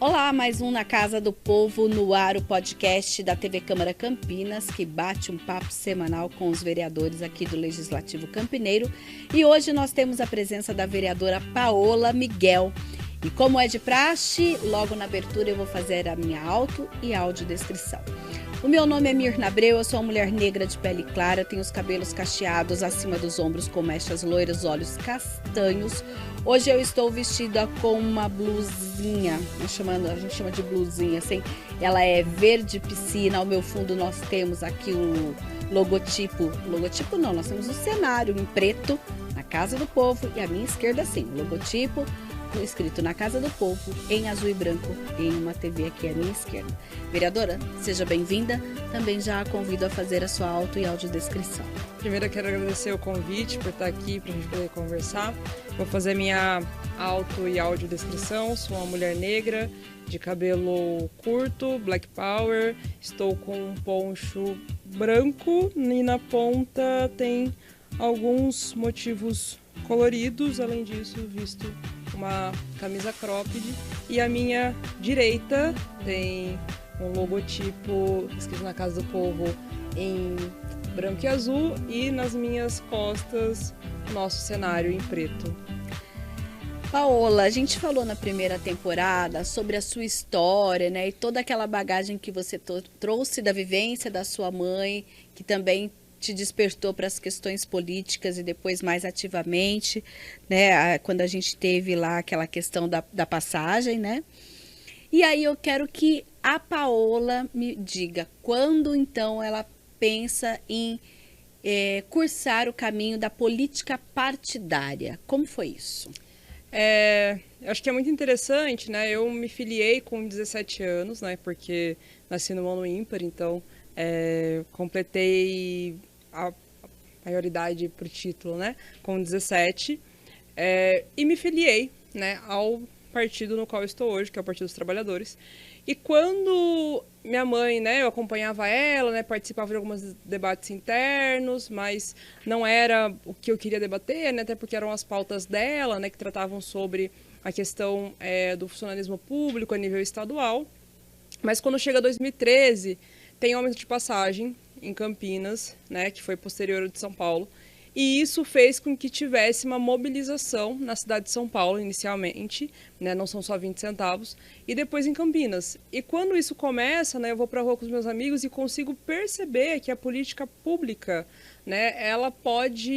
Olá, mais um Na Casa do Povo, no ar, o podcast da TV Câmara Campinas, que bate um papo semanal com os vereadores aqui do Legislativo Campineiro. E hoje nós temos a presença da vereadora Paola Miguel. E como é de praxe, logo na abertura eu vou fazer a minha auto e audiodescrição. O meu nome é Mirna Abreu, eu sou uma mulher negra de pele clara, tenho os cabelos cacheados acima dos ombros com mechas loiras, olhos castanhos. Hoje eu estou vestida com uma blusinha, a gente chama de blusinha, assim. Ela é verde piscina, ao meu fundo nós temos aqui o logotipo não, nós temos o cenário em preto, na Casa do Povo, e à minha esquerda sim, o logotipo escrito na Casa do Povo, em azul e branco, em uma TV aqui à minha esquerda. Vereadora, seja bem-vinda. Também já a convido a fazer a sua auto e audiodescrição. Primeiro eu quero agradecer o convite por estar aqui para a gente poder conversar. Vou fazer minha auto e audiodescrição. Sou uma mulher negra, de cabelo curto, black power. Estou com um poncho branco e na ponta tem alguns motivos coloridos. Além disso, visto uma camisa cropped, e à minha direita tem um logotipo escrito na Casa do Povo em branco e azul, e nas minhas costas nosso cenário em preto. Paola, a gente falou na primeira temporada sobre a sua história, né, e toda aquela bagagem que você trouxe da vivência da sua mãe, que também te despertou para as questões políticas e depois mais ativamente, né, quando a gente teve lá aquela questão da passagem, né? E aí eu quero que a Paola me diga quando então ela pensa em cursar o caminho da política partidária. Como foi isso? Eu acho que é muito interessante, né? Eu me filiei com 17 anos, né? Porque nasci no ano ímpar, então completei a maioridade por título, né, com 17, e me filiei, né, ao partido no qual eu estou hoje, que é o Partido dos Trabalhadores. E quando minha mãe, né, eu acompanhava ela, né, participava de alguns debates internos, mas não era o que eu queria debater, né, até porque eram as pautas dela, né, que tratavam sobre a questão do funcionalismo público a nível estadual. Mas quando chega 2013, tem aumento de passagem em Campinas, né, que foi posterior ao de São Paulo, e isso fez com que tivesse uma mobilização na cidade de São Paulo, inicialmente, né, não são só 20 centavos, e depois em Campinas. E quando isso começa, né, eu vou para a rua com os meus amigos e consigo perceber que a política pública, né, ela pode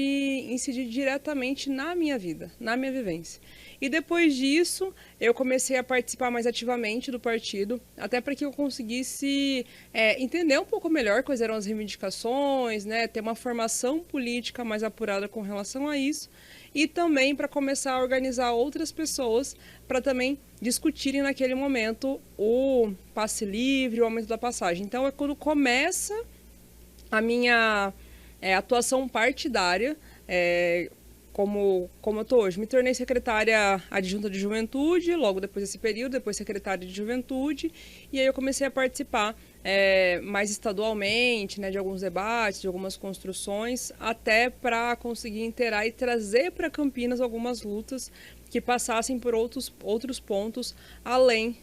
incidir diretamente na minha vida, na minha vivência. E depois disso, eu comecei a participar mais ativamente do partido, até para que eu conseguisse entender um pouco melhor quais eram as reivindicações, né, ter uma formação política mais apurada com relação a isso, e também para começar a organizar outras pessoas para também discutirem naquele momento o passe livre, o aumento da passagem. Então é quando começa a minha atuação partidária, como eu estou hoje. Me tornei secretária adjunta de juventude, logo depois desse período, depois secretária de juventude, e aí eu comecei a participar mais estadualmente, né, de alguns debates, de algumas construções, até para conseguir inteirar e trazer para Campinas algumas lutas que passassem por outros pontos, além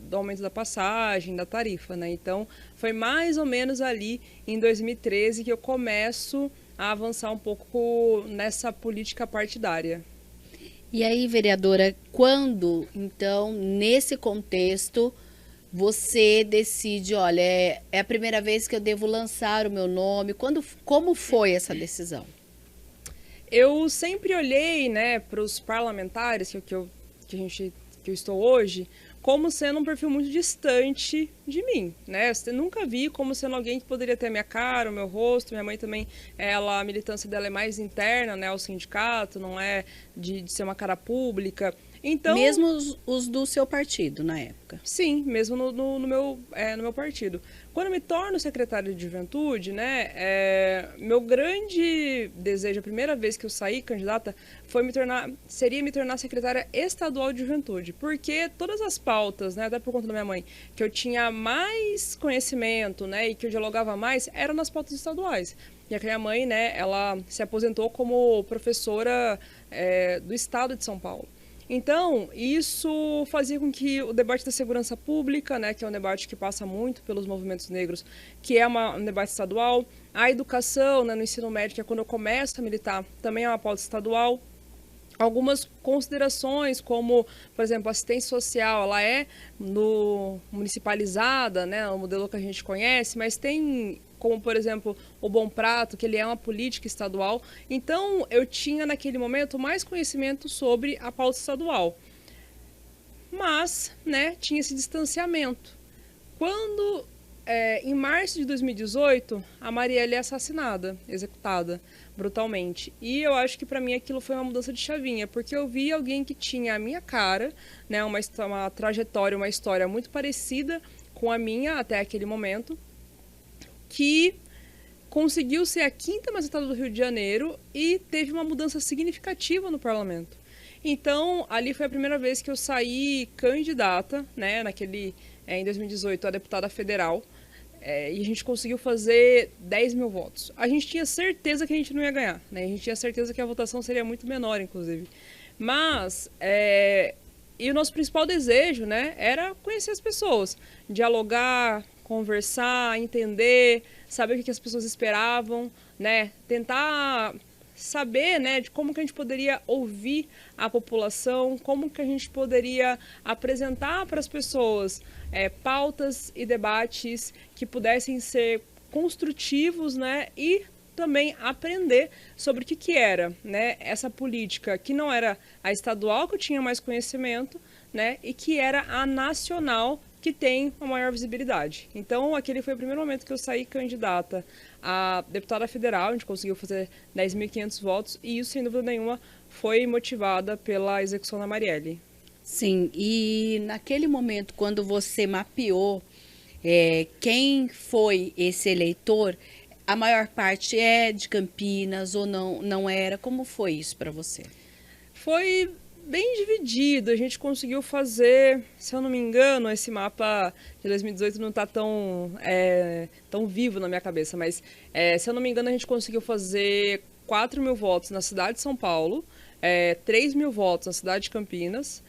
do aumento da passagem, da tarifa, né? Então, foi mais ou menos ali em 2013 que eu começo a avançar um pouco nessa política partidária. E aí, vereadora, quando, então, nesse contexto, você decide, olha, é a primeira vez que eu devo lançar o meu nome, como foi essa decisão? Eu sempre olhei, né, para os parlamentares que eu estou hoje, como sendo um perfil muito distante de mim, né? Eu nunca vi como sendo alguém que poderia ter a minha cara, o meu rosto. Minha mãe também, a militância dela é mais interna, né, ao sindicato, não é de ser uma cara pública. Então, mesmo os do seu partido, na época? Sim, mesmo no meu partido. Quando eu me torno secretária de juventude, né, meu grande desejo, a primeira vez que eu saí candidata, seria me tornar secretária estadual de juventude, porque todas as pautas, né, até por conta da minha mãe, que eu tinha mais conhecimento, né, e que eu dialogava mais, eram nas pautas estaduais. E a minha mãe, né, ela se aposentou como professora do estado de São Paulo. Então, isso fazia com que o debate da segurança pública, né, que é um debate que passa muito pelos movimentos negros, que é um debate estadual, a educação, né, no ensino médio, que é quando eu começo a militar, também é uma pauta estadual. Algumas considerações, como, por exemplo, a assistência social, ela é municipalizada, né, o modelo que a gente conhece, mas tem, como, por exemplo, o Bom Prato, que ele é uma política estadual. Então, eu tinha, naquele momento, mais conhecimento sobre a pauta estadual. Mas, né, tinha esse distanciamento. Quando, em março de 2018, a Marielle é assassinada, executada brutalmente. E eu acho que para mim aquilo foi uma mudança de chavinha, porque eu vi alguém que tinha a minha cara, né, uma trajetória, uma história muito parecida com a minha até aquele momento, que conseguiu ser a 5ª magistrada do Rio de Janeiro e teve uma mudança significativa no parlamento. Então, ali foi a primeira vez que eu saí candidata, né, em 2018, a deputada federal. E a gente conseguiu fazer 10 mil votos. A gente tinha certeza que a gente não ia ganhar, né? A gente tinha certeza que a votação seria muito menor, inclusive. Mas, e o nosso principal desejo, né, era conhecer as pessoas, dialogar, conversar, entender, saber o que as pessoas esperavam, né? Tentar saber, né, de como que a gente poderia ouvir a população, como que a gente poderia apresentar para as pessoas pautas e debates que pudessem ser construtivos, né, e também aprender sobre o que era, né, essa política que não era a estadual, que eu tinha mais conhecimento, né, e que era a nacional, que tem uma maior visibilidade. Então, aquele foi o primeiro momento que eu saí candidata a deputada federal, a gente conseguiu fazer 10.500 votos, e isso, sem dúvida nenhuma, foi motivada pela execução da Marielle. Sim, e naquele momento, quando você mapeou quem foi esse eleitor, a maior parte é de Campinas ou não era? Como foi isso para você? Foi bem dividido, a gente conseguiu fazer, se eu não me engano, esse mapa de 2018 não está tão vivo na minha cabeça, mas se eu não me engano a gente conseguiu fazer 4 mil votos na cidade de São Paulo, 3 mil votos na cidade de Campinas,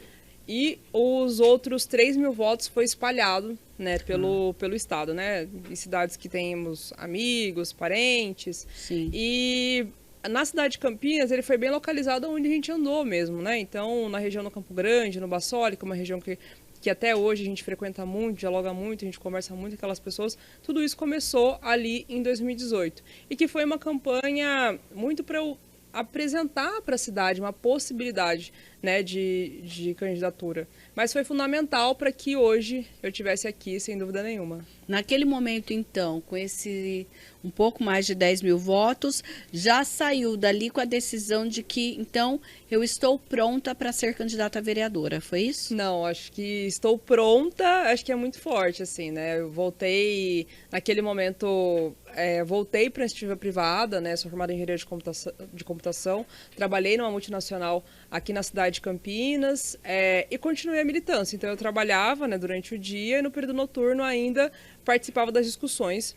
e os outros 3 mil votos foi espalhado, né, pelo estado, né, em cidades que temos amigos, parentes. Sim. E na cidade de Campinas, ele foi bem localizado onde a gente andou mesmo, né? Então, na região do Campo Grande, no Bassoli, que é uma região que até hoje a gente frequenta muito, dialoga muito, a gente conversa muito com aquelas pessoas, tudo isso começou ali em 2018. E que foi uma campanha muito para eu apresentar para a cidade uma possibilidade, né, de candidatura. Mas foi fundamental para que hoje eu estivesse aqui, sem dúvida nenhuma. Naquele momento, então, com esse um pouco mais de 10 mil votos, já saiu dali com a decisão de que, então, eu estou pronta para ser candidata a vereadora, foi isso? Não, acho que estou pronta, acho que é muito forte, assim, né? Eu voltei, naquele momento, voltei para a iniciativa privada, né? Sou formada em engenharia de computação, trabalhei numa multinacional aqui na cidade de Campinas e continuei a militância. Então, eu trabalhava, né, durante o dia e no período noturno ainda participava das discussões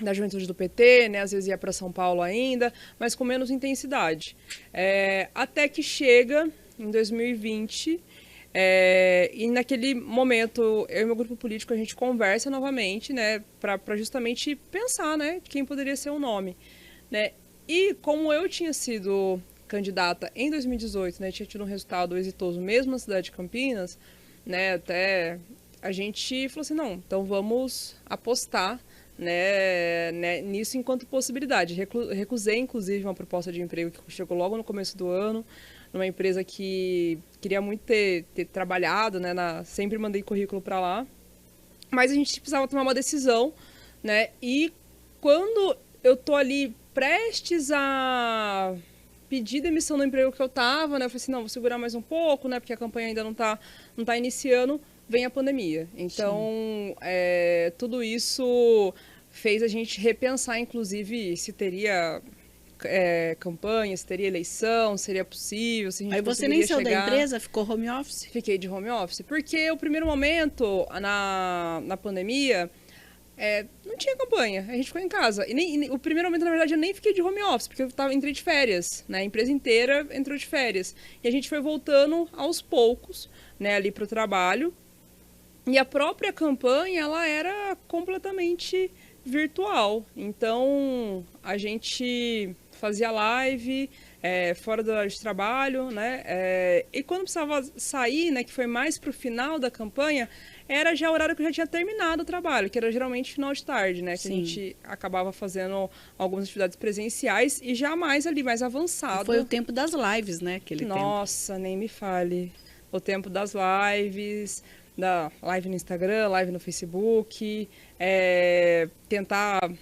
da juventude do PT, né? Às vezes ia para São Paulo ainda, mas com menos intensidade. Até que chega em 2020 e naquele momento eu e meu grupo político a gente conversa novamente, né? Para justamente pensar, né? Quem poderia ser o nome, né? E como eu tinha sido candidata em 2018, né? Tinha tido um resultado exitoso mesmo na cidade de Campinas, né? Até a gente falou assim, não, então vamos apostar, né, nisso enquanto possibilidade. Recusei, inclusive, uma proposta de emprego que chegou logo no começo do ano, numa empresa que queria muito ter trabalhado, né, sempre mandei currículo para lá, mas a gente precisava tomar uma decisão, né, e quando eu tô ali prestes a pedir demissão do emprego que eu tava, né, eu falei assim, não, vou segurar mais um pouco, né, porque a campanha ainda não tá iniciando, vem a pandemia. Então, tudo isso fez a gente repensar, inclusive, se teria campanha, se teria eleição, se seria possível, se a gente Aí você nem saiu da empresa, ficou home office? Fiquei de home office, porque o primeiro momento, na pandemia, não tinha campanha, a gente ficou em casa. O primeiro momento, na verdade, eu nem fiquei de home office, porque entrei de férias, né? A empresa inteira entrou de férias. E a gente foi voltando aos poucos, né, ali para o trabalho. E a própria campanha, ela era completamente virtual. Então, a gente fazia live fora do horário de trabalho, né? E quando precisava sair, né, que foi mais para o final da campanha, era já o horário que eu já tinha terminado o trabalho, que era geralmente final de tarde, né? Que a gente acabava fazendo algumas atividades presenciais e já mais ali, mais avançado. Foi o tempo das lives, né? Nossa, nem me fale. O tempo das lives, da live no Instagram, live no Facebook, tentar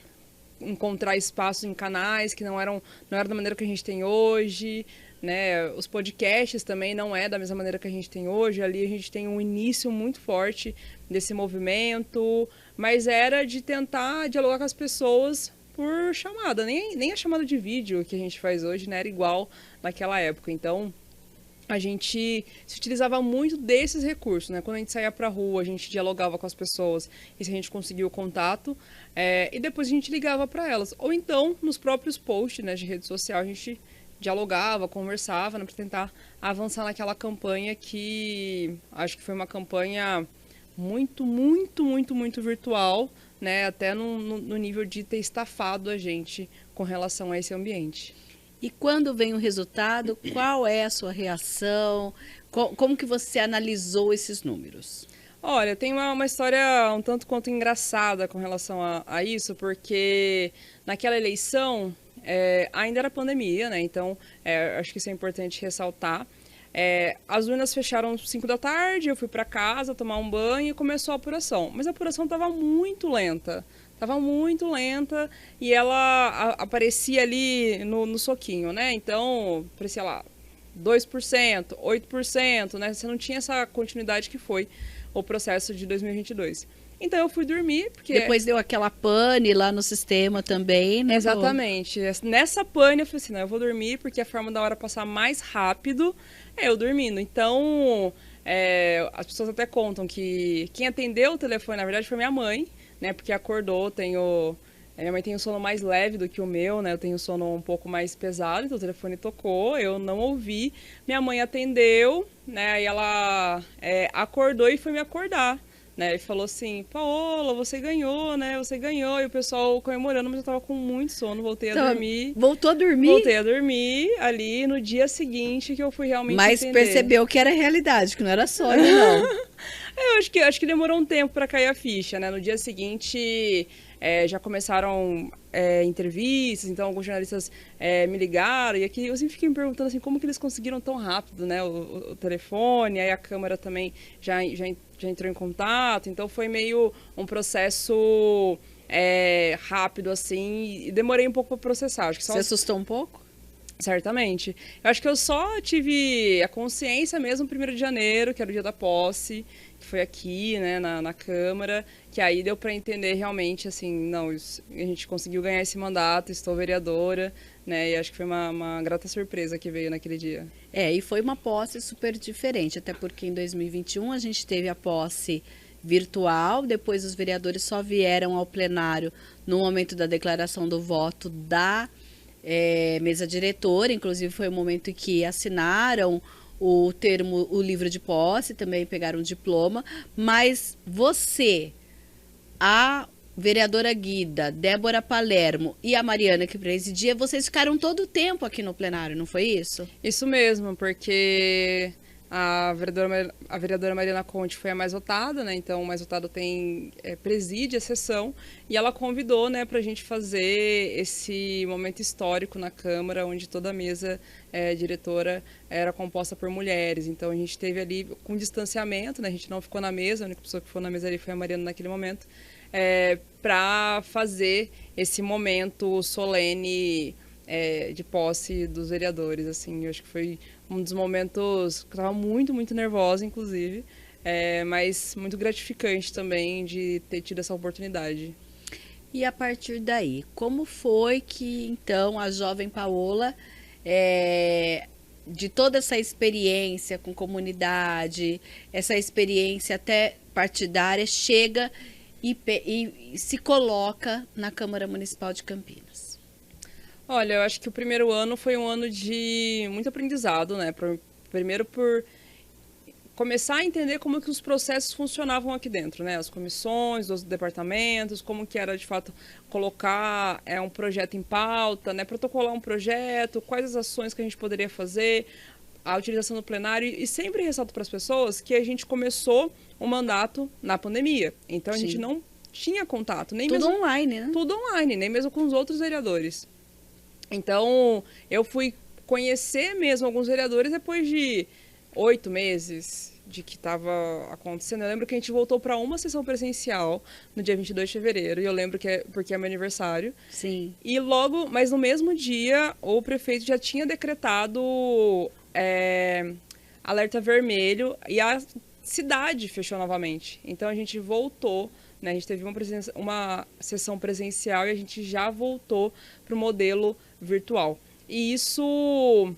encontrar espaços em canais que não era da maneira que a gente tem hoje, né? Os podcasts também não é da mesma maneira que a gente tem hoje. Ali a gente tem um início muito forte desse movimento, mas era de tentar dialogar com as pessoas por chamada, nem a chamada de vídeo que a gente faz hoje, né, era igual naquela época. Então, a gente se utilizava muito desses recursos, né? Quando a gente saía para a rua, a gente dialogava com as pessoas, e se a gente conseguia o contato, e depois a gente ligava para elas. Ou então, nos próprios posts, né, de rede social, a gente dialogava, conversava, né, para tentar avançar naquela campanha que acho que foi uma campanha muito, muito, muito, muito virtual, né? Até no nível de ter estafado a gente com relação a esse ambiente. E quando vem o resultado, qual é a sua reação? Como que você analisou esses números? Olha, tem uma história um tanto quanto engraçada com relação a isso, porque naquela eleição ainda era pandemia, né? Então, acho que isso é importante ressaltar. As urnas fecharam às 5 da tarde, eu fui para casa tomar um banho e começou a apuração. Mas a apuração estava muito lenta. Estava muito lenta e ela aparecia ali no soquinho, né? Então, aparecia lá 2%, 8%, né? Você não tinha essa continuidade que foi o processo de 2022. Então, eu fui dormir, porque... Depois deu aquela pane lá no sistema também, né? Exatamente. Nessa pane, eu falei assim, não, eu vou dormir, porque a forma da hora passar mais rápido é eu dormindo. Então, as pessoas até contam que quem atendeu o telefone, na verdade, foi minha mãe, né, porque acordou, minha mãe tem um sono mais leve do que o meu, né, eu tenho um sono um pouco mais pesado, então o telefone tocou, eu não ouvi, minha mãe atendeu, né, aí ela acordou e foi me acordar, né, e falou assim, Paola, você ganhou, né, você ganhou, e o pessoal comemorando, mas eu tava com muito sono, voltei a dormir. Voltou a dormir? Voltei a dormir ali no dia seguinte que eu fui realmente Mas entender. percebeu que era realidade, que não era sonho, não. Eu acho que demorou um tempo para cair a ficha, né? No dia seguinte já começaram entrevistas, então alguns jornalistas me ligaram, e aqui eu sempre fiquei me perguntando assim, como que eles conseguiram tão rápido, né? O telefone, aí a câmera também já entrou em contato, então foi meio um processo rápido, assim, e demorei um pouco para processar. Acho que Você assustou um pouco? Certamente. Eu acho que eu só tive a consciência mesmo no 1º de janeiro, que era o dia da posse, que foi aqui, né, na Câmara, que aí deu para entender realmente, assim, não, a gente conseguiu ganhar esse mandato, estou vereadora, né, e acho que foi uma grata surpresa que veio naquele dia. E foi uma posse super diferente, até porque em 2021 a gente teve a posse virtual, depois os vereadores só vieram ao plenário no momento da declaração do voto da mesa diretora, inclusive foi o momento em que assinaram o livro de posse, também pegaram um diploma, mas você, a vereadora Guida, Débora Palermo e a Mariana que presidia, vocês ficaram todo o tempo aqui no plenário, não foi isso? Isso mesmo, porque a vereadora Mariana Conte foi a mais votada, né? Então, o mais votado preside a sessão, e ela convidou, né, para a gente fazer esse momento histórico na Câmara, onde toda a mesa diretora era composta por mulheres. Então, a gente teve ali com distanciamento, né? A gente não ficou na mesa, a única pessoa que ficou na mesa ali foi a Mariana naquele momento, para fazer esse momento solene de posse dos vereadores, assim. Eu acho que foi um dos momentos que eu estava muito, muito nervosa, inclusive, mas muito gratificante também de ter tido essa oportunidade. E a partir daí, como foi que, então, a jovem Paola, de toda essa experiência com comunidade, essa experiência até partidária, chega e se coloca na Câmara Municipal de Campinas? Olha, eu acho que o primeiro ano foi um ano de muito aprendizado, né? Primeiro por começar a entender como que os processos funcionavam aqui dentro, né? As comissões, os departamentos, como que era de fato colocar um projeto em pauta, né? Protocolar um projeto, quais as ações que a gente poderia fazer, a utilização do plenário, e sempre ressalto para as pessoas que a gente começou o mandato na pandemia, então a gente não tinha contato, nem tudo mesmo online, né? Tudo online, nem mesmo com os outros vereadores. Então eu fui conhecer mesmo alguns vereadores depois de 8 meses de que estava acontecendo. Eu lembro que a gente voltou para uma sessão presencial no dia 22 de fevereiro, e eu lembro que porque é meu aniversário. Sim. E logo, mas no mesmo dia, o prefeito já tinha decretado alerta vermelho e a cidade fechou novamente. Então a gente voltou, né? A gente teve uma sessão presencial e a gente já voltou para o modelo virtual. E isso,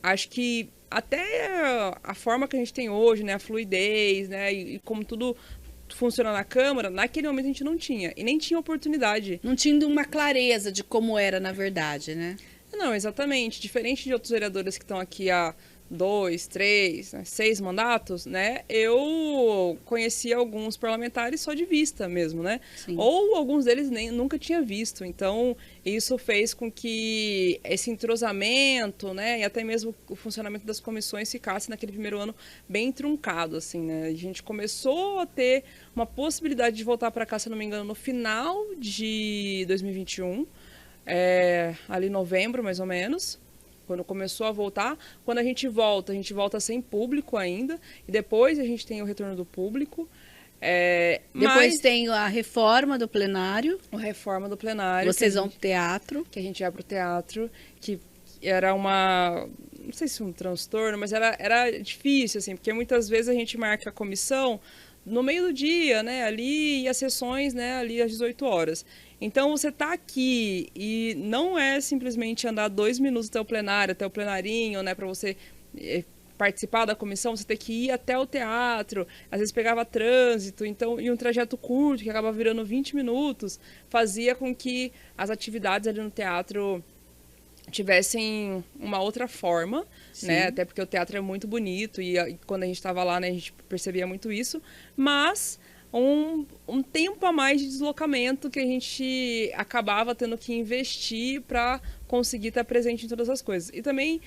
acho que até a forma que a gente tem hoje, né, a fluidez, né, e como tudo funciona na Câmara, naquele momento a gente não tinha, e nem tinha oportunidade. Não tinha uma clareza de como era na verdade, né? Não, exatamente. Diferente de outros vereadores que estão aqui há 2, 3, 6 mandatos, né? Eu conhecia alguns parlamentares só de vista mesmo, né? Sim. Ou alguns deles nunca tinha visto. Então, isso fez com que esse entrosamento, né? E até mesmo o funcionamento das comissões ficasse naquele primeiro ano bem truncado, assim, né? A gente começou a ter uma possibilidade de voltar para cá, se não me engano, no final de 2021, ali em novembro, mais ou menos. Quando começou a voltar, quando a gente volta sem público ainda, e depois a gente tem o retorno do público. Depois tem a reforma do plenário. A reforma do plenário. Vocês vão para o teatro. Que a gente vai para o teatro, que era não sei se um transtorno, mas era difícil, assim, porque muitas vezes a gente marca a comissão no meio do dia, né, ali, e as sessões, né, ali às 18 horas. Então, você está aqui e não é simplesmente andar 2 minutos até o plenário, até o plenarinho, né, para você participar da comissão, você tem que ir até o teatro, às vezes pegava trânsito, então, e um trajeto curto, que acaba virando 20 minutos, fazia com que as atividades ali no teatro tivessem uma outra forma, né? Até porque o teatro é muito bonito e quando a gente estava lá, né, a gente percebia muito isso, mas um tempo a mais de deslocamento que a gente acabava tendo que investir para conseguir estar presente em todas as coisas. E também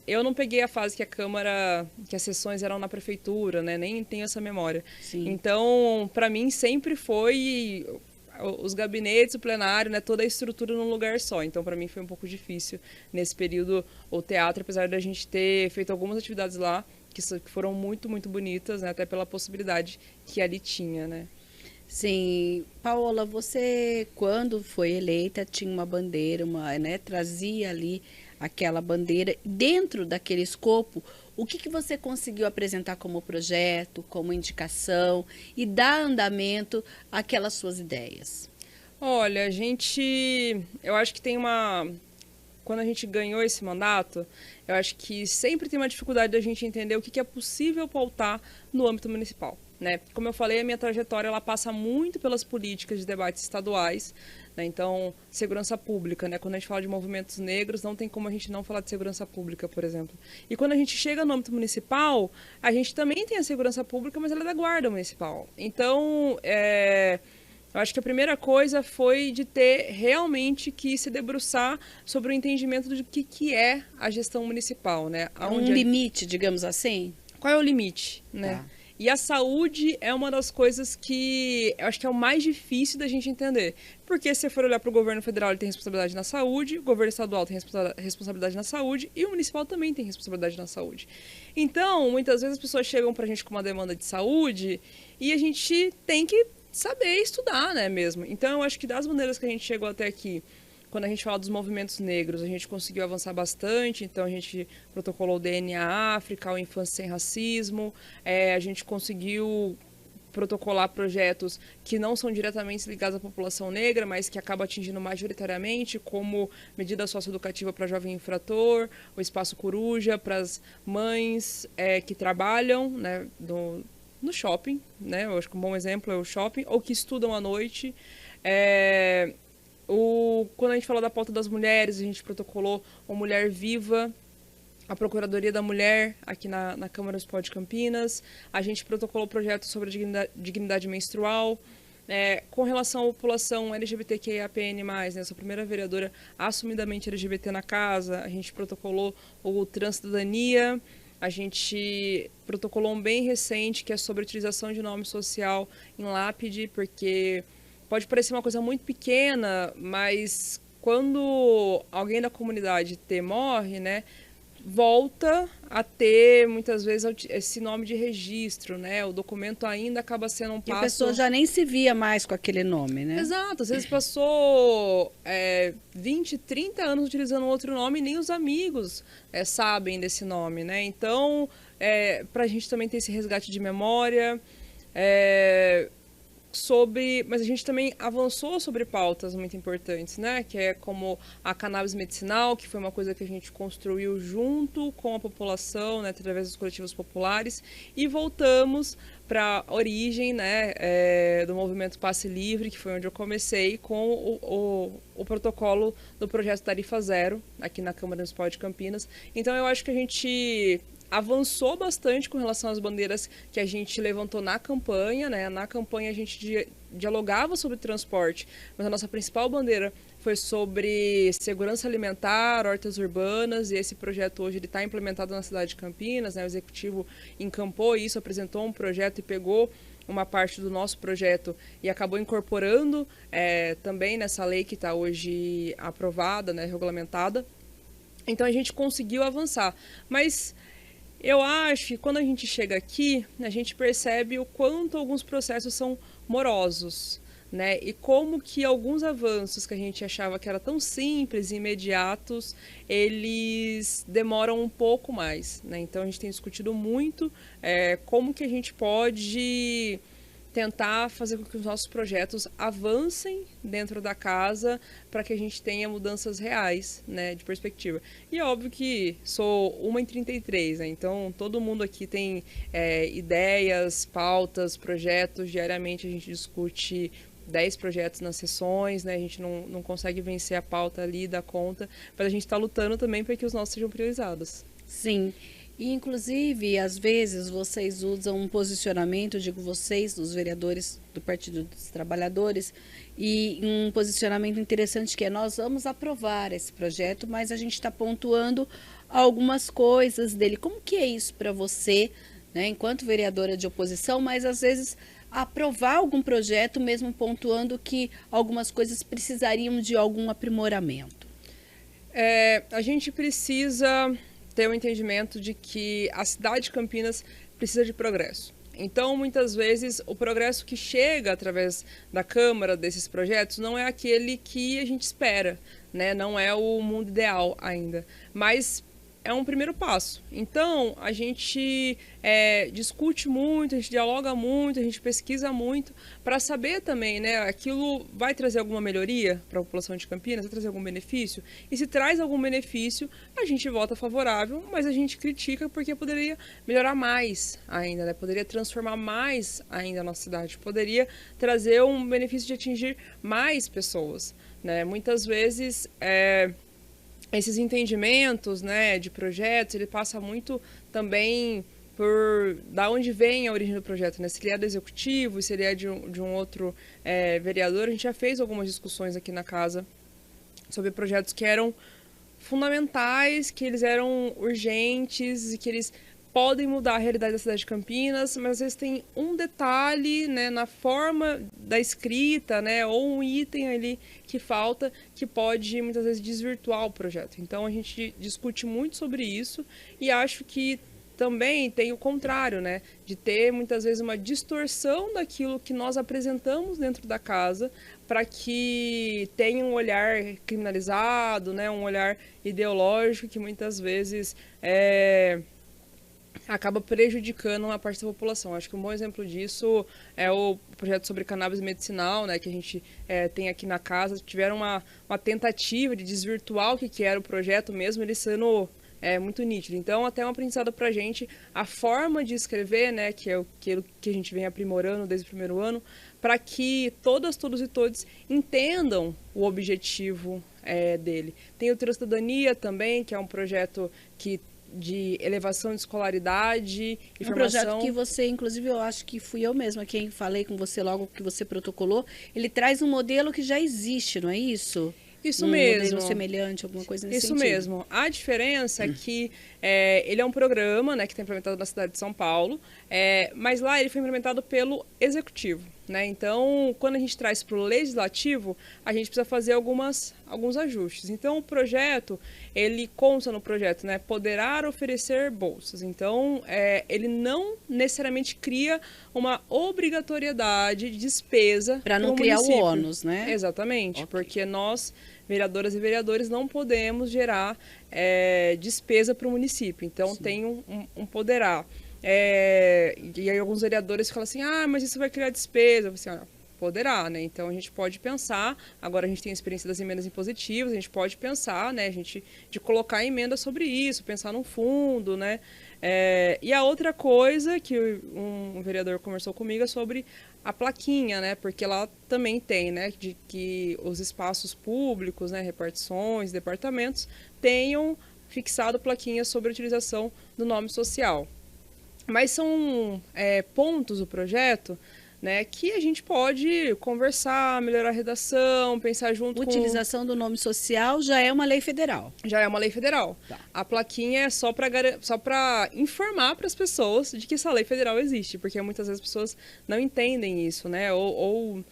eu não peguei a fase que as sessões eram na prefeitura, né? Nem tenho essa memória. Sim. Então, para mim sempre foi os gabinetes, o plenário, né, toda a estrutura num lugar só. Então, para mim foi um pouco difícil nesse período o teatro, apesar da gente ter feito algumas atividades lá que foram muito, muito bonitas, né, até pela possibilidade que ali tinha, né. Sim. Paola, você, quando foi eleita, tinha uma bandeira, né, trazia ali aquela bandeira. Dentro daquele escopo, o que você conseguiu apresentar como projeto, como indicação e dar andamento àquelas suas ideias? Olha, eu acho que quando a gente ganhou esse mandato, eu acho que sempre tem uma dificuldade da gente entender o que é possível pautar no âmbito municipal, né? Como eu falei, a minha trajetória ela passa muito pelas políticas de debates estaduais, né? Então, segurança pública, né? Quando a gente fala de movimentos negros, não tem como a gente não falar de segurança pública, por exemplo. E quando a gente chega no âmbito municipal, a gente também tem a segurança pública, mas ela é da Guarda Municipal. Então, eu acho que a primeira coisa foi de ter realmente que se debruçar sobre o entendimento do que é a gestão municipal, né? Limite, digamos assim? Qual é o limite, né? Tá. E a saúde é uma das coisas que eu acho que é o mais difícil da gente entender. Porque se você for olhar para o governo federal, ele tem responsabilidade na saúde, o governo estadual tem responsabilidade na saúde e o municipal também tem responsabilidade na saúde. Então, muitas vezes as pessoas chegam para a gente com uma demanda de saúde e a gente tem que saber estudar, né, mesmo. Então, eu acho que das maneiras que a gente chegou até aqui, quando a gente fala dos movimentos negros, a gente conseguiu avançar bastante. Então, a gente protocolou o DNA África, o Infância Sem Racismo, a gente conseguiu protocolar projetos que não são diretamente ligados à população negra, mas que acabam atingindo majoritariamente, como medida socioeducativa para jovem infrator, o Espaço Coruja para as mães que trabalham, né, no shopping, né? Eu acho que um bom exemplo é o shopping, ou que estudam à noite. Quando a gente falou da pauta das mulheres, a gente protocolou uma Mulher Viva, a Procuradoria da Mulher aqui na Câmara Municipal de Campinas. A gente protocolou projetos sobre a dignidade menstrual. Com relação à população LGBTQIAPN+, né, eu sou a primeira vereadora assumidamente LGBT na casa, a gente protocolou o Transcidadania, a gente protocolou um bem recente que é sobre a utilização de nome social em lápide, porque pode parecer uma coisa muito pequena, mas quando alguém da comunidade T morre, né, volta a ter, muitas vezes, esse nome de registro, né? O documento ainda acaba sendo um passo... E a pessoa já nem se via mais com aquele nome, né? Exato. Às vezes passou 20, 30 anos utilizando outro nome e nem os amigos sabem desse nome, né? Então, para a gente também ter esse resgate de memória... mas a gente também avançou sobre pautas muito importantes, né? Que é como a cannabis medicinal, que foi uma coisa que a gente construiu junto com a população, né? Através dos coletivos populares, e voltamos para a origem, né? Do movimento Passe Livre, que foi onde eu comecei, com o protocolo do projeto Tarifa Zero, aqui na Câmara Municipal de Campinas. Então, eu acho que a gente avançou bastante com relação às bandeiras que a gente levantou na campanha, né? Na campanha a gente dialogava sobre transporte, mas a nossa principal bandeira foi sobre segurança alimentar, hortas urbanas, e esse projeto hoje está implementado na cidade de Campinas, né? O executivo encampou isso, apresentou um projeto e pegou uma parte do nosso projeto e acabou incorporando também nessa lei que está hoje aprovada, né? Regulamentada. Então a gente conseguiu avançar, mas eu acho que quando a gente chega aqui, a gente percebe o quanto alguns processos são morosos, né? E como que alguns avanços que a gente achava que eram tão simples e imediatos, eles demoram um pouco mais, né? Então a gente tem discutido muito como que a gente pode tentar fazer com que os nossos projetos avancem dentro da casa para que a gente tenha mudanças reais, né, de perspectiva. E é óbvio que sou uma em 33, né, então todo mundo aqui tem ideias, pautas, projetos, diariamente a gente discute 10 projetos nas sessões, né, a gente não consegue vencer a pauta ali da conta, mas a gente está lutando também para que os nossos sejam priorizados. Sim. E, inclusive, às vezes, vocês usam um posicionamento, digo vocês, dos vereadores do Partido dos Trabalhadores, e um posicionamento interessante que é: nós vamos aprovar esse projeto, mas a gente está pontuando algumas coisas dele. Como que é isso para você, né, enquanto vereadora de oposição, mas às vezes aprovar algum projeto mesmo pontuando que algumas coisas precisariam de algum aprimoramento? A gente precisa ter o entendimento de que a cidade de Campinas precisa de progresso. Então, muitas vezes, o progresso que chega através da Câmara desses projetos não é aquele que a gente espera, né? Não é o mundo ideal ainda, mas é um primeiro passo. Então, a gente discute muito, a gente dialoga muito, a gente pesquisa muito para saber também, né, aquilo vai trazer alguma melhoria para a população de Campinas, vai trazer algum benefício? E se traz algum benefício, a gente vota favorável, mas a gente critica porque poderia melhorar mais ainda, né? Poderia transformar mais ainda a nossa cidade, poderia trazer um benefício de atingir mais pessoas, né? Muitas vezes esses entendimentos, né, de projetos, ele passa muito também por da onde vem a origem do projeto, né? Se ele é do executivo, se ele é de um outro vereador. A gente já fez algumas discussões aqui na casa sobre projetos que eram fundamentais, que eles eram urgentes e que eles podem mudar a realidade da cidade de Campinas, mas às vezes tem um detalhe, né, na forma da escrita, né, ou um item ali que falta, que pode muitas vezes desvirtuar o projeto. Então a gente discute muito sobre isso e acho que também tem o contrário, né, de ter muitas vezes uma distorção daquilo que nós apresentamos dentro da casa para que tenha um olhar criminalizado, né, um olhar ideológico que muitas vezes acaba prejudicando uma parte da população. Acho que um bom exemplo disso é o projeto sobre cannabis medicinal, né, que a gente tem aqui na casa. Tiveram uma tentativa de desvirtuar o que era o projeto, mesmo ele sendo é muito nítido. Então, até um aprendizado para a gente, a forma de escrever, né, que é aquilo que a gente vem aprimorando desde o primeiro ano, para que todas, todos e todos entendam o objetivo dele. Tem o Transcidadania também, que é um projeto de elevação de escolaridade e um formação. Projeto que você, inclusive, eu acho que fui eu mesma quem falei com você logo que você protocolou. Ele traz um modelo que já existe, não é isso? Isso mesmo. Modelo semelhante, alguma coisa nesse Isso sentido. mesmo. A diferença é que ele é um programa, né, que está implementado na cidade de São Paulo, mas lá ele foi implementado pelo Executivo. Né? Então, quando a gente traz para o Legislativo, a gente precisa fazer alguns ajustes. Então, o projeto, ele consta no projeto, né, poderá oferecer bolsas. Então, ele não necessariamente cria uma obrigatoriedade de despesa para não criar o ônus, né? Exatamente, Okay. porque nós, vereadoras e vereadores, não podemos gerar despesa para o município. Então, sim, tem um poderá. E aí alguns vereadores falam assim, mas isso vai criar despesa. Eu falo assim, poderá, né? Então a gente pode pensar, agora a gente tem a experiência das emendas impositivas, a gente pode pensar, né, de colocar emenda sobre isso, pensar num fundo, né? E a outra coisa que um vereador conversou comigo é sobre a plaquinha, né? Porque lá também tem, né, de que os espaços públicos, né, repartições, departamentos, tenham fixado plaquinhas sobre a utilização do nome social. Mas são pontos do projeto, né, que a gente pode conversar, melhorar a redação, pensar junto com... Utilização do nome social já é uma lei federal. Já é uma lei federal. Tá. A plaquinha é só para informar para as pessoas de que essa lei federal existe, porque muitas vezes as pessoas não entendem isso, né, ou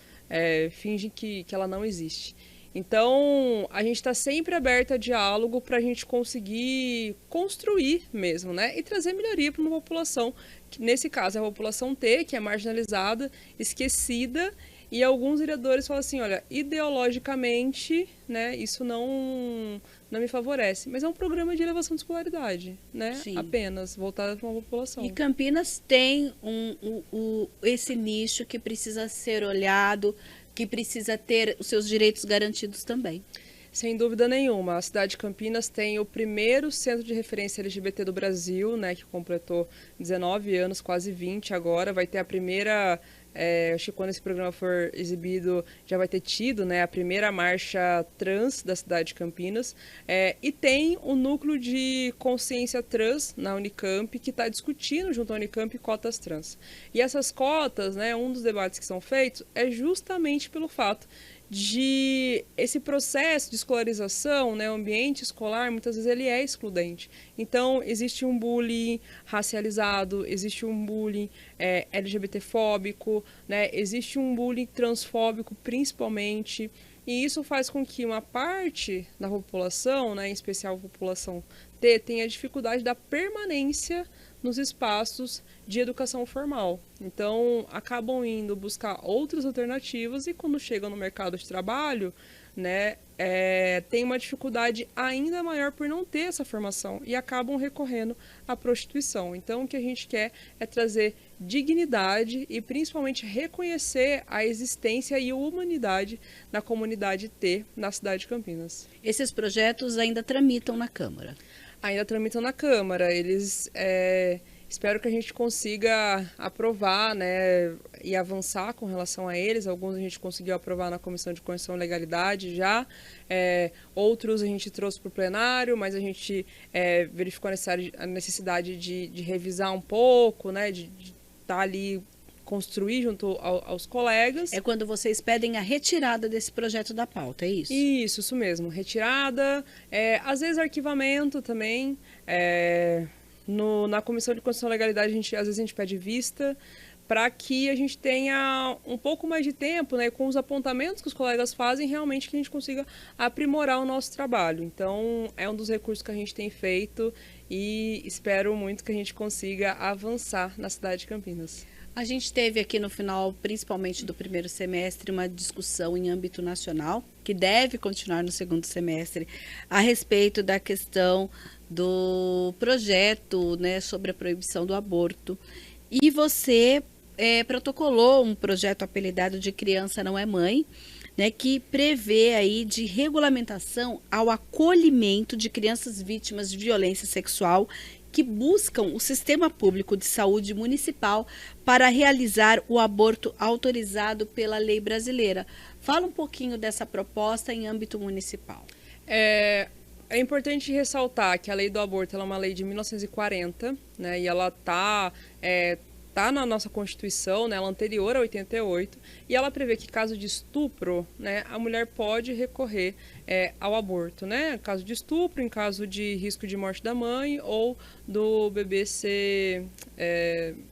fingem que ela não existe. Então, a gente está sempre aberto a diálogo para a gente conseguir construir mesmo, né? E trazer melhoria para uma população, que nesse caso é a população T, que é marginalizada, esquecida, e alguns vereadores falam assim, olha, ideologicamente, né, isso não me favorece. Mas é um programa de elevação de escolaridade, né? Sim. Apenas, voltado para uma população. E Campinas tem esse nicho que precisa ser olhado, que precisa ter os seus direitos garantidos também. Sem dúvida nenhuma. A cidade de Campinas tem o primeiro centro de referência LGBT do Brasil, né, que completou 19 anos, quase 20 agora. Vai ter a primeira, acho que quando esse programa for exibido, já vai ter tido, né, a primeira marcha trans da cidade de Campinas. E tem o núcleo de consciência trans na Unicamp, que está discutindo junto à Unicamp cotas trans. E essas cotas, né, um dos debates que são feitos é justamente pelo fato de esse processo de escolarização, né, o ambiente escolar, muitas vezes ele é excludente. Então, existe um bullying racializado, existe um bullying LGBTfóbico, né, existe um bullying transfóbico, principalmente, e isso faz com que uma parte da população, né, em especial a população T, tenha dificuldade da permanência nos espaços de educação formal. Então, acabam indo buscar outras alternativas e quando chegam no mercado de trabalho, né, tem uma dificuldade ainda maior por não ter essa formação e acabam recorrendo à prostituição. Então, o que a gente quer é trazer dignidade e principalmente reconhecer a existência e a humanidade na comunidade T na cidade de Campinas. Esses projetos ainda tramitam na Câmara? Ainda tramitam na Câmara. Eles... espero que a gente consiga aprovar, né, e avançar com relação a eles. Alguns a gente conseguiu aprovar na Comissão de Constituição e Legalidade já. Outros a gente trouxe para o plenário, mas a gente verificou a necessidade de revisar um pouco, né, de estar ali, construir junto aos colegas. É quando vocês pedem a retirada desse projeto da pauta, é isso? Isso mesmo. Retirada, às vezes arquivamento também. Na Comissão de Constituição e Legalidade, às vezes a gente pede vista para que a gente tenha um pouco mais de tempo, né, com os apontamentos que os colegas fazem, realmente que a gente consiga aprimorar o nosso trabalho. Então, é um dos recursos que a gente tem feito e espero muito que a gente consiga avançar na cidade de Campinas. A gente teve aqui no final, principalmente do primeiro semestre, uma discussão em âmbito nacional, que deve continuar no segundo semestre, a respeito da questão do projeto, né, sobre a proibição do aborto. E você protocolou um projeto apelidado de Criança Não é Mãe, né, que prevê aí de regulamentação ao acolhimento de crianças vítimas de violência sexual que buscam o sistema público de saúde municipal para realizar o aborto autorizado pela lei brasileira. Fala um pouquinho dessa proposta em âmbito municipal. É importante ressaltar que a lei do aborto ela é uma lei de 1940, né, e ela tá na nossa Constituição, né, ela é anterior a 88, e ela prevê que, caso de estupro, né, a mulher pode recorrer ao aborto, né, caso de estupro, em caso de risco de morte da mãe ou do bebê ser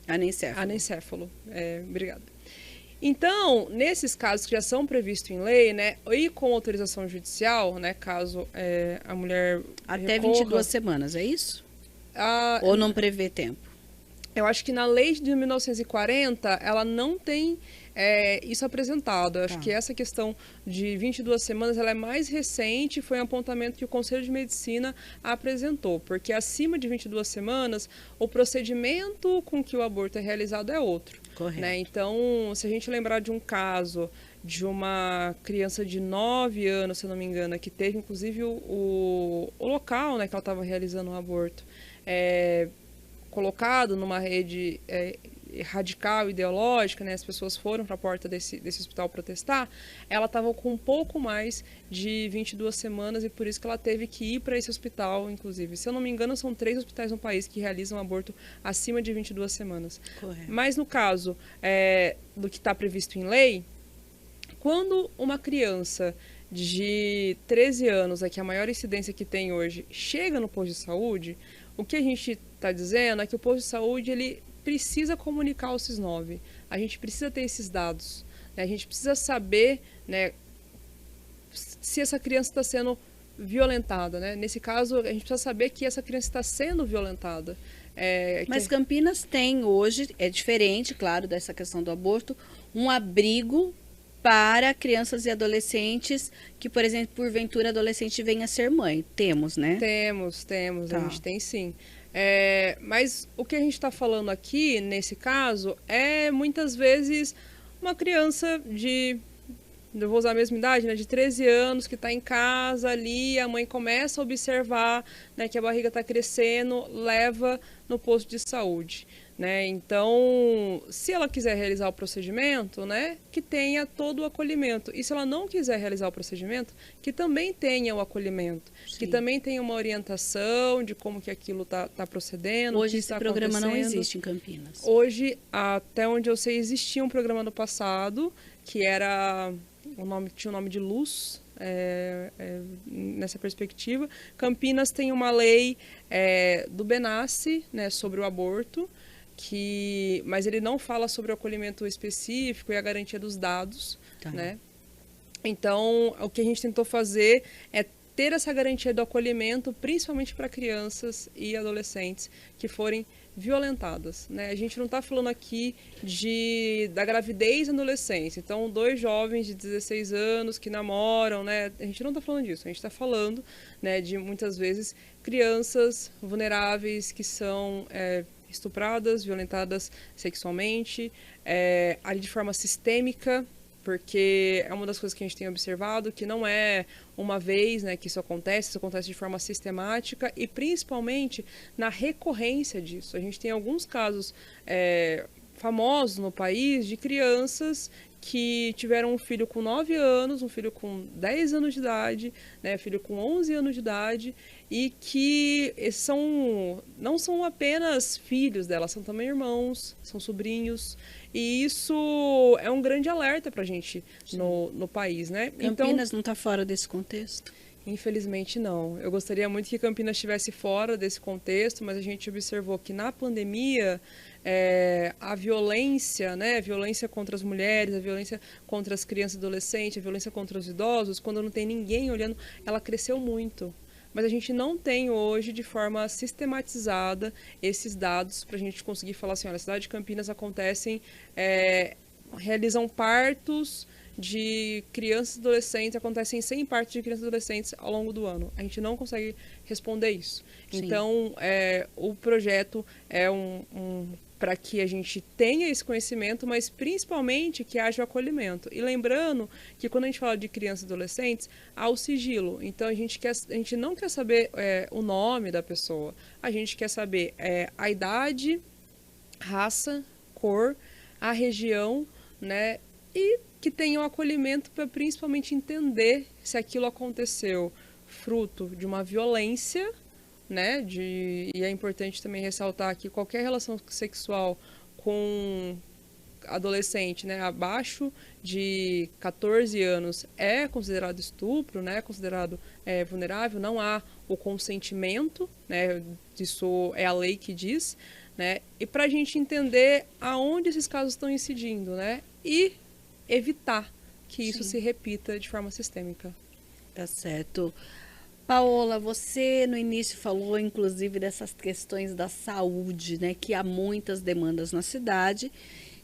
anencéfalo. Obrigada. Então, nesses casos que já são previstos em lei, né, e com autorização judicial, né, caso a mulher até recorra, 22 semanas, é isso? Ou não prevê tempo? Eu acho que na lei de 1940, ela não tem isso apresentado. Eu acho que essa questão de 22 semanas ela é mais recente, foi um apontamento que o Conselho de Medicina apresentou, porque acima de 22 semanas, o procedimento com que o aborto é realizado é outro. Correto. Né? Então, se a gente lembrar de um caso de uma criança de 9 anos, se eu não me engano, que teve inclusive o local, né, que ela estava realizando o aborto, colocado numa rede radical, ideológica, né? As pessoas foram para a porta desse hospital protestar, ela estava com um pouco mais de 22 semanas e por isso que ela teve que ir para esse hospital, inclusive. Se eu não me engano, são 3 hospitais no país que realizam aborto acima de 22 semanas. Correto. Mas no caso do que está previsto em lei, quando uma criança de 13 anos, que é a maior incidência que tem hoje, chega no posto de saúde, o que a gente está dizendo é que o posto de saúde ele precisa comunicar ao SIS-9. A gente precisa ter esses dados. Né? A gente precisa saber, né, se essa criança está sendo violentada. Né? Nesse caso, a gente precisa saber que essa criança está sendo violentada. Mas Campinas tem hoje, é diferente, claro, dessa questão do aborto, um abrigo para crianças e adolescentes que, por exemplo, porventura adolescente venha a ser mãe. Temos, né? Temos. A gente tem sim. Mas o que a gente está falando aqui, nesse caso, é muitas vezes uma criança eu vou usar a mesma idade, né, de 13 anos, que está em casa ali, a mãe começa a observar, né, que a barriga está crescendo, leva no posto de saúde. Né? Então, se ela quiser realizar o procedimento, né, que tenha todo o acolhimento. E se ela não quiser realizar o procedimento, que também tenha o acolhimento. Sim. Que também tenha uma orientação de como que aquilo está procedendo. Hoje esse programa não existe em Campinas. Hoje, até onde eu sei, existia um programa no passado, que era tinha o nome de Luz, nessa perspectiva. Campinas tem uma lei do Benassi, né, sobre o aborto, mas ele não fala sobre o acolhimento específico e a garantia dos dados, né? Então, o que a gente tentou fazer é ter essa garantia do acolhimento, principalmente para crianças e adolescentes que forem violentadas, né? A gente não está falando aqui da gravidez na adolescência. Então, 2 jovens de 16 anos que namoram, né? A gente não está falando disso. A gente está falando, né, de muitas vezes crianças vulneráveis que são estupradas, violentadas sexualmente, ali de forma sistêmica, porque é uma das coisas que a gente tem observado, que não é uma vez, né, que isso acontece de forma sistemática e principalmente na recorrência disso. A gente tem alguns casos famosos no país de crianças que tiveram um filho com 9 anos, um filho com 10 anos de idade, né, filho com 11 anos de idade, e que não são apenas filhos dela, são também irmãos, são sobrinhos, e isso é um grande alerta para a gente no país, né? Campinas não está fora desse contexto? Infelizmente não. Eu gostaria muito que Campinas estivesse fora desse contexto, mas a gente observou que na pandemia a violência, né, a violência contra as mulheres, a violência contra as crianças e adolescentes, a violência contra os idosos, quando não tem ninguém olhando, ela cresceu muito. Mas a gente não tem hoje, de forma sistematizada, esses dados para a gente conseguir falar assim, olha, na cidade de Campinas acontecem realizam partos de crianças e adolescentes, acontecem 100 partos de crianças e adolescentes ao longo do ano. A gente não consegue responder isso. Sim. Então, o projeto é para que a gente tenha esse conhecimento, mas principalmente que haja o acolhimento. E lembrando que quando a gente fala de crianças e adolescentes, há o sigilo. Então, a gente não quer saber o nome da pessoa, a gente quer saber a idade, raça, cor, a região, né? E que tenha um acolhimento para principalmente entender se aquilo aconteceu fruto de uma violência, né? E é importante também ressaltar que qualquer relação sexual com adolescente, né, abaixo de 14 anos é considerado estupro, né? É considerado vulnerável, não há o consentimento, né? Isso é a lei que diz, né? E para a gente entender aonde esses casos estão incidindo, né? E evitar que isso se repita de forma sistêmica. Tá certo. Paola, você no início falou, inclusive, dessas questões da saúde, né? Que há muitas demandas na cidade.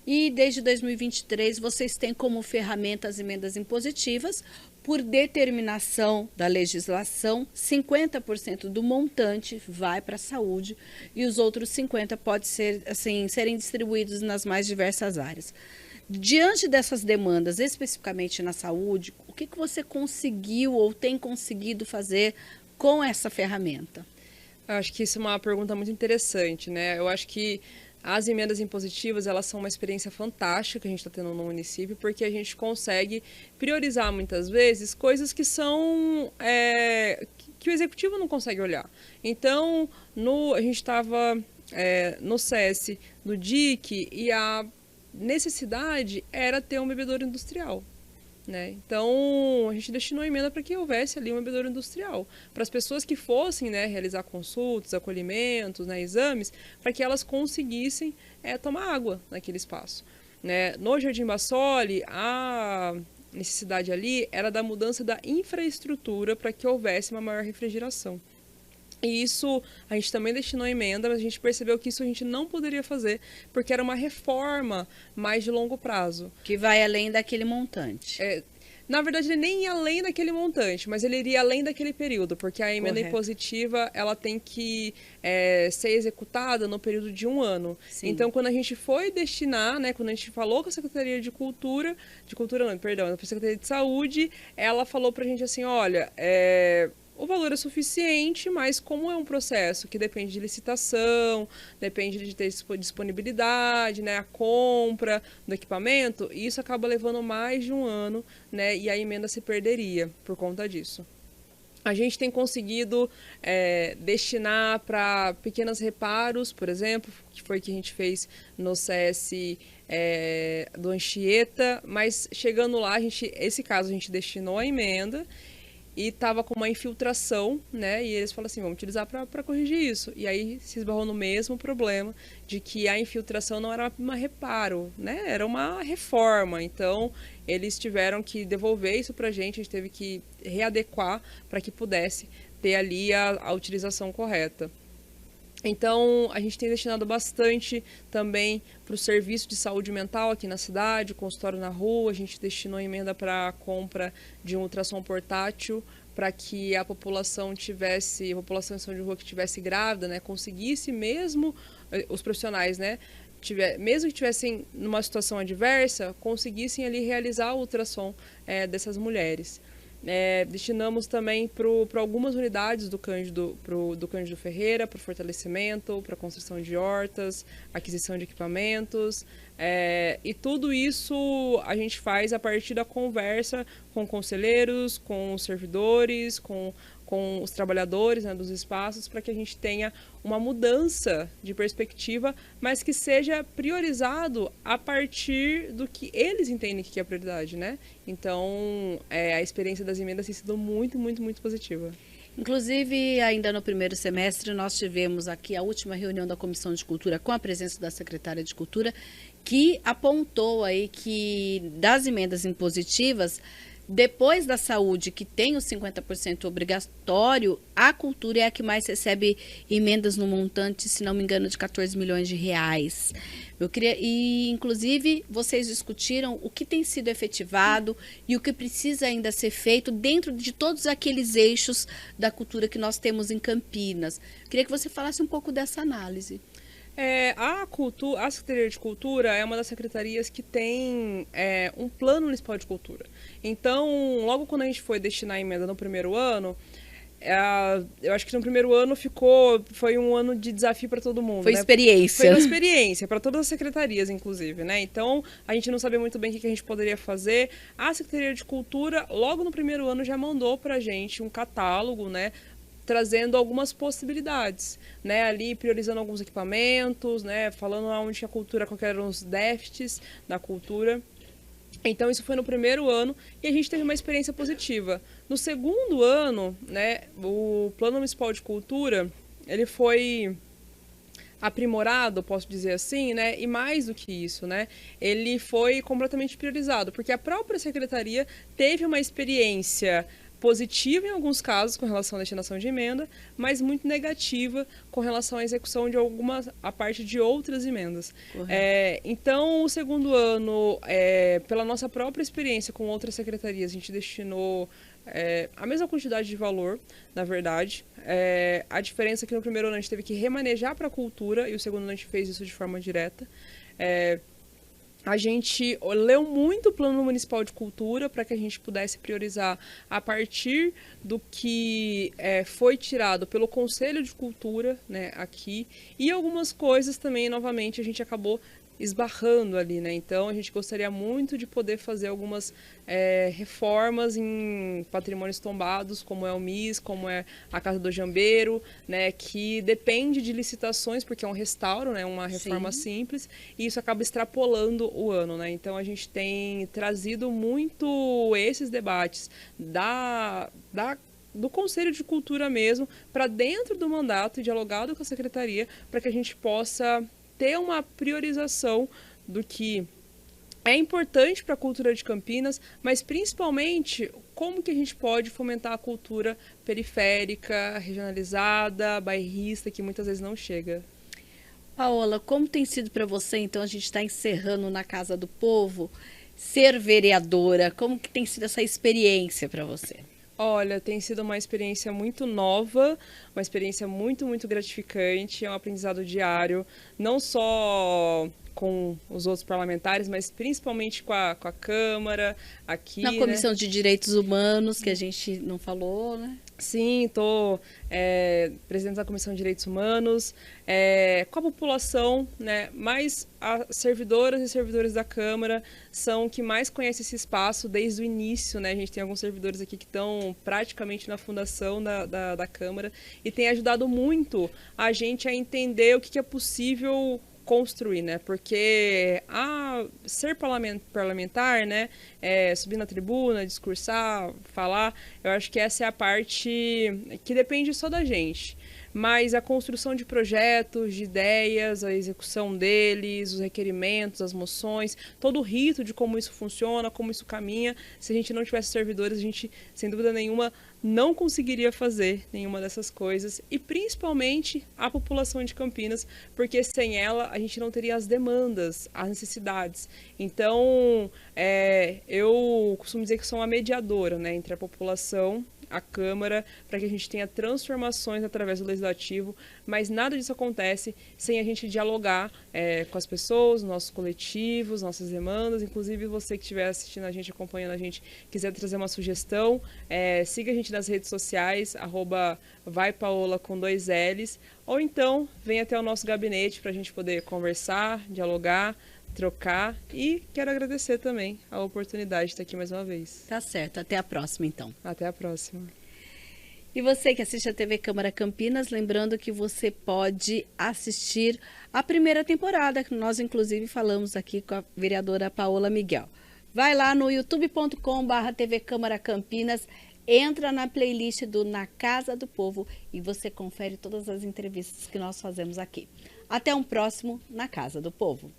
E desde 2023, vocês têm como ferramenta as emendas impositivas. Por determinação da legislação, 50% do montante vai para a saúde e os outros 50% pode ser, assim, serem distribuídos nas mais diversas áreas. Diante dessas demandas, especificamente na saúde, o que você conseguiu ou tem conseguido fazer com essa ferramenta? Eu acho que isso é uma pergunta muito interessante, né? Eu acho que as emendas impositivas, elas são uma experiência fantástica que a gente está tendo no município, porque a gente consegue priorizar muitas vezes coisas que são que o executivo não consegue olhar. Então, a gente estava no SESC do DIC e a necessidade era ter um bebedouro industrial, né? Então, a gente destinou a emenda para que houvesse ali um bebedouro industrial, para as pessoas que fossem, né, realizar consultas, acolhimentos, né, exames, para que elas conseguissem tomar água naquele espaço, né? No Jardim Bassoli, a necessidade ali era da mudança da infraestrutura para que houvesse uma maior refrigeração. E isso a gente também destinou a emenda, mas a gente percebeu que isso a gente não poderia fazer, porque era uma reforma mais de longo prazo. Que vai além daquele montante. Na verdade, ele nem ia além daquele montante, mas ele iria além daquele período, porque a emenda impositiva ela tem que ser executada no período de 1 ano. Sim. Então, quando a gente foi destinar, né, quando a gente falou com a Secretaria de Cultura não, perdão, a Secretaria de Saúde, ela falou pra gente assim, olha, o valor é suficiente, mas como é um processo que depende de licitação, depende de ter disponibilidade, né, a compra do equipamento, isso acaba levando mais de 1 ano, né, e a emenda se perderia por conta disso. A gente tem conseguido destinar para pequenos reparos, por exemplo, que foi o que a gente fez no CS do Anchieta, mas chegando lá, esse caso a gente destinou a emenda, e estava com uma infiltração, né? E eles falaram assim, vamos utilizar para corrigir isso. E aí se esbarrou no mesmo problema de que a infiltração não era uma reparo, né? Era uma reforma. Então, eles tiveram que devolver isso para a gente teve que readequar para que pudesse ter ali a utilização correta. Então, a gente tem destinado bastante também para o serviço de saúde mental aqui na cidade, consultório na rua, a gente destinou emenda para a compra de um ultrassom portátil para que a população em situação de rua que estivesse grávida, né, conseguisse mesmo, os profissionais, né, mesmo que estivessem numa situação adversa, conseguissem ali realizar o ultrassom dessas mulheres. Destinamos também para algumas unidades do Cândido Ferreira, para o fortalecimento, para a construção de hortas, aquisição de equipamentos, e tudo isso a gente faz a partir da conversa com conselheiros, com os servidores, com os trabalhadores, né, dos espaços, para que a gente tenha uma mudança de perspectiva, mas que seja priorizado a partir do que eles entendem que é prioridade, né? Então, a experiência das emendas tem sido muito, muito, muito positiva. Inclusive, ainda no primeiro semestre, nós tivemos aqui a última reunião da Comissão de Cultura com a presença da secretária de Cultura, que apontou aí que das emendas impositivas, depois da saúde, que tem o 50% obrigatório, a cultura é a que mais recebe emendas no montante, se não me engano, de 14 milhões de reais. Eu queria, e inclusive vocês discutiram o que tem sido efetivado e o que precisa ainda ser feito dentro de todos aqueles eixos da cultura que nós temos em Campinas. Eu queria que você falasse um pouco dessa análise. A Secretaria de Cultura é uma das secretarias que tem um plano municipal de cultura. Então, logo quando a gente foi destinar a emenda no primeiro ano, eu acho que no primeiro ano foi um ano de desafio para todo mundo. Foi, né? Experiência. Foi uma experiência para todas as secretarias, inclusive, né? Então, a gente não sabia muito bem o que a gente poderia fazer. A Secretaria de Cultura, logo no primeiro ano, já mandou para a gente um catálogo, né? Trazendo algumas possibilidades, né? Ali priorizando alguns equipamentos, né? Falando onde a cultura, quais eram os déficits da cultura. Então, isso foi no primeiro ano e a gente teve uma experiência positiva. No segundo ano, né, o Plano Municipal de Cultura, ele foi aprimorado, posso dizer assim, né? E mais do que isso, né? Ele foi completamente priorizado, porque a própria secretaria teve uma experiência positiva em alguns casos com relação à destinação de emenda, mas muito negativa com relação à execução de a parte de outras emendas. Então, o segundo ano, pela nossa própria experiência com outras secretarias, a gente destinou a mesma quantidade de valor, na verdade. A diferença é que no primeiro ano a gente teve que remanejar para a cultura e o segundo ano a gente fez isso de forma direta. A gente leu muito o Plano Municipal de Cultura para que a gente pudesse priorizar a partir do que foi tirado pelo Conselho de Cultura, né, aqui. E algumas coisas também, novamente, a gente acabou esbarrando ali, né? Então, a gente gostaria muito de poder fazer algumas reformas em patrimônios tombados, como é o MIS, como é a Casa do Jambeiro, né? Que depende de licitações, porque é um restauro, né? Uma reforma simples, e isso acaba extrapolando o ano, né? Então, a gente tem trazido muito esses debates do Conselho de Cultura mesmo, para dentro do mandato, dialogado com a Secretaria, para que a gente possa ter uma priorização do que é importante para a cultura de Campinas, mas principalmente como que a gente pode fomentar a cultura periférica, regionalizada, bairrista, que muitas vezes não chega. Paola, como tem sido para você, então, a gente está encerrando na Casa do Povo, ser vereadora, como que tem sido essa experiência para você? Olha, tem sido uma experiência muito nova, uma experiência muito, muito gratificante, é um aprendizado diário, não só com os outros parlamentares, mas principalmente com a Câmara, aqui, na Comissão de Direitos Humanos, que a gente não falou, né? Sim, estou presidente da Comissão de Direitos Humanos, com a população, né? Mas as servidoras e servidores da Câmara são que mais conhecem esse espaço desde o início, né? A gente tem alguns servidores aqui que estão praticamente na fundação da Câmara e tem ajudado muito a gente a entender o que é possível construir, né? Porque ser parlamentar, né? Subir na tribuna, discursar, falar, eu acho que essa é a parte que depende só da gente. Mas a construção de projetos, de ideias, a execução deles, os requerimentos, as moções, todo o rito de como isso funciona, como isso caminha, se a gente não tivesse servidores, a gente, sem dúvida nenhuma, não conseguiria fazer nenhuma dessas coisas, e principalmente a população de Campinas, porque sem ela a gente não teria as demandas, as necessidades. Então, eu costumo dizer que sou uma mediadora, né, entre a população, a Câmara, para que a gente tenha transformações através do Legislativo, mas nada disso acontece sem a gente dialogar com as pessoas, nossos coletivos, nossas demandas. Inclusive, você que estiver assistindo a gente, acompanhando a gente, quiser trazer uma sugestão, siga a gente nas redes sociais, @vaipaola com 2 L's, ou então venha até o nosso gabinete para a gente poder conversar, dialogar, trocar, e quero agradecer também a oportunidade de estar aqui mais uma vez. Tá certo, até a próxima então. Até a próxima. E você que assiste a TV Câmara Campinas, lembrando que você pode assistir a primeira temporada, que nós inclusive falamos aqui com a vereadora Paola Miguel. Vai lá no youtube.com/TV Câmara Campinas, entra na playlist do Na Casa do Povo e você confere todas as entrevistas que nós fazemos aqui. Até um próximo Na Casa do Povo.